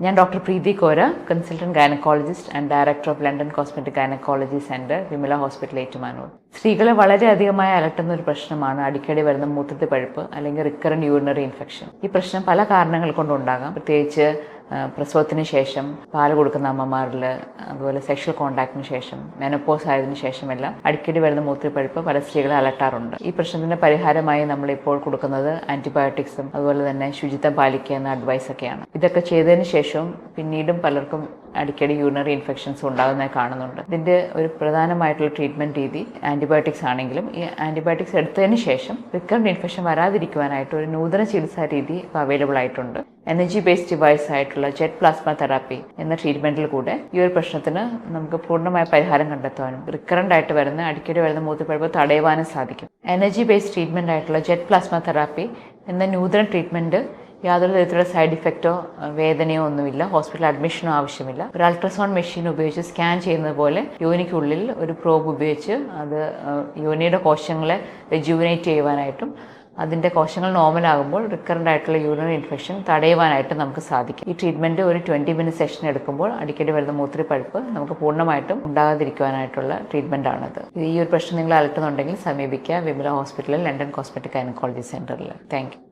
ഞാൻ doctor Preethi Kora, consultant gynaecologist and director of London cosmetic gynaecology centre, Vimala hospital, Ettumanoor. സ്ത്രീകളെ വളരെയധികമായി അലട്ടുന്ന ഒരു പ്രശ്നമാണ് അടിക്കടി വരുന്ന മൂത്രത്തിൽ പഴുപ്പ് അല്ലെങ്കിൽ റിക്കറന്റ് യൂറിനറി ഇൻഫെക്ഷൻ. ഈ പ്രശ്നം പല കാരണങ്ങൾ കൊണ്ടുണ്ടാകാം. പ്രത്യേകിച്ച് പ്രസവത്തിന് ശേഷം, പാല് കൊടുക്കുന്ന അമ്മമാരിൽ, അതുപോലെ സെക്ഷൽ കോണ്ടാക്റ്റിന് ശേഷം, മെനോപോസ് ആയതിനു ശേഷമെല്ലാം അടിക്കടി വരുന്ന മൂത്രപ്പഴുപ്പ് പല സ്ത്രീകളെ അലട്ടാറുണ്ട്. ഈ പ്രശ്നത്തിന് പരിഹാരമായി നമ്മളിപ്പോൾ കൊടുക്കുന്നത് ആന്റിബയോട്ടിക്സും അതുപോലെ തന്നെ ശുചിത്വം പാലിക്കുക എന്ന അഡ്വൈസ് ഒക്കെയാണ്. ഇതൊക്കെ ചെയ്തതിന് ശേഷവും പിന്നീടും പലർക്കും അടിക്കടി യൂറിനറി ഇൻഫെക്ഷൻസ് ഉണ്ടാകുന്നതായി കാണുന്നുണ്ട്. ഇതിൻ്റെ ഒരു പ്രധാനമായിട്ടുള്ള ട്രീറ്റ്മെൻറ്റ് രീതി ആന്റിബയോട്ടിക്സ് ആണെങ്കിലും ഈ ആന്റിബയോട്ടിക്സ് എടുത്തതിന് ശേഷം റിക്കറന്റ് ഇൻഫെക്ഷൻ വരാതിരിക്കുവാനായിട്ട് ഒരു നൂതന ചികിത്സാ രീതി അവൈലബിൾ ആയിട്ടുണ്ട്. എനർജി ബേസ്ഡ് ഡിവൈസ് ആയിട്ടുള്ള ജെറ്റ് പ്ലാസ്മ തെറാപ്പി എന്ന ട്രീറ്റ്മെന്റിൽ കൂടെ ഈ ഒരു പ്രശ്നത്തിന് നമുക്ക് പൂർണ്ണമായ പരിഹാരം കണ്ടെത്താനും റിക്കറന്റ് ആയിട്ട് വരുന്ന അടിക്കടി വരുന്ന മൂത്രപ്പഴുപ്പ് തടയുവാനും സാധിക്കും. എനർജി ബേസ്ഡ് ട്രീറ്റ്മെന്റ് ആയിട്ടുള്ള ജെറ്റ് പ്ലാസ്മ തെറാപ്പി എന്ന നൂതന ട്രീറ്റ്മെന്റ് യാതൊരു തരത്തിലുള്ള സൈഡ് ഇഫക്റ്റോ വേദനയോ ഒന്നുമില്ല. ഹോസ്പിറ്റൽ അഡ്മിഷനോ ആവശ്യമില്ല. ഒരു അൾട്രാസൗണ്ട് മെഷീൻ ഉപയോഗിച്ച് സ്കാൻ ചെയ്യുന്നത് പോലെ യോനിക്കുള്ളിൽ ഒരു പ്രോബ് ഉപയോഗിച്ച് അത് യോനിയുടെ കോശങ്ങളെ റെജുവിനേറ്റ് ചെയ്യുവാനായിട്ടും അതിൻ്റെ കോശങ്ങൾ നോർമലാകുമ്പോൾ റിക്കറൻ്റ് ആയിട്ടുള്ള യൂറിനറി ഇൻഫെക്ഷൻ തടയുവാനായിട്ട് നമുക്ക് സാധിക്കും. ഈ ട്രീറ്റ്മെൻറ്റ് ഒരു 20 മിനിറ്റ് സെഷൻ എടുക്കുമ്പോൾ അടിക്കടി വരുന്ന മൂത്രപ്പഴുപ്പ് നമുക്ക് പൂർണ്ണമായിട്ടും ഉണ്ടാകാതിരിക്കുവാനായിട്ടുള്ള ട്രീറ്റ്മെൻ്റ് ആണത്. ഈ ഒരു പ്രശ്നം നിങ്ങൾ അലട്ടുന്നുണ്ടെങ്കിൽ സമീപിക്കുക വിമല ഹോസ്പിറ്റലിൽ, ലണ്ടൻ കോസ്മെറ്റിക് ഗൈനക്കോളജി സെൻ്ററിൽ. Thank you.